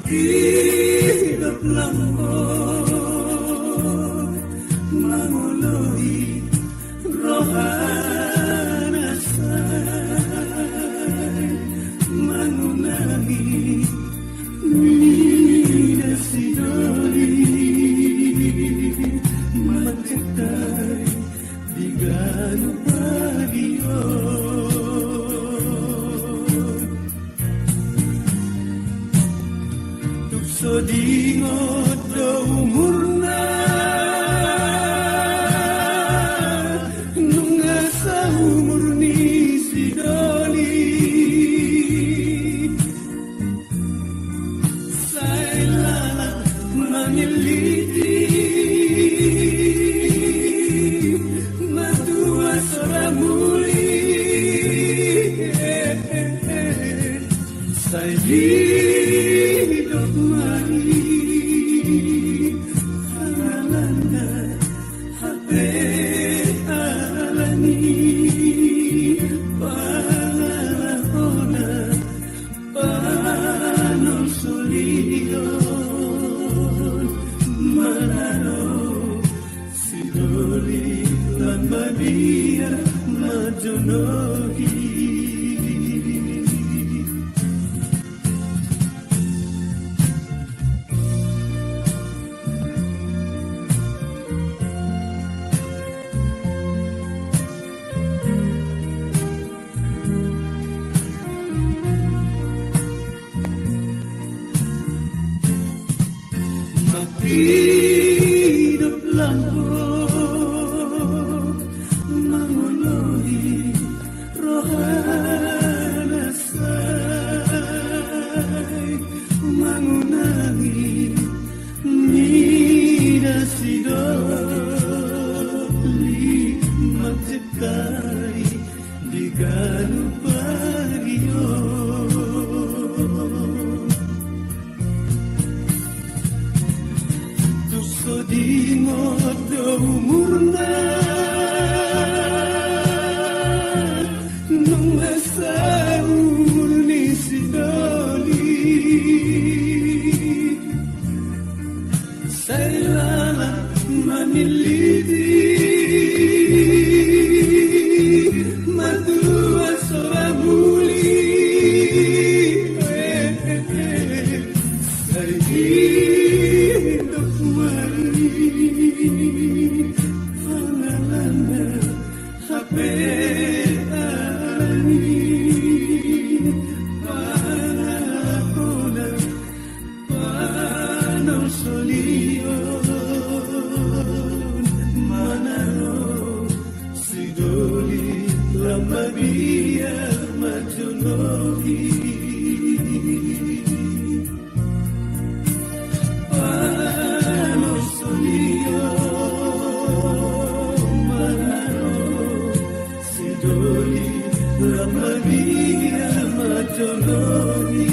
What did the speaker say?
hidup lembut memenuhi rohana say mengunangi minasi doli mencetai di ganu pagio Sodingot do umurna nunga sa umur ni si Doli say lala maniliti matua soramuli say hidup mari halanda hati alani palahona Panolsolion manano sidoli lambadia majonohi hidup lembut memenuhi rohana say mengunangi minasi doli mencekai di ganu pagio Sodingot do umurna nunga sa umur ni si Doli say lala maniliti madua soramuli say hidup mari halanda hape ani palahona Panolsolion manano sidoli lambadia majonohi Panolsolion manano sidoli lambadia majonohi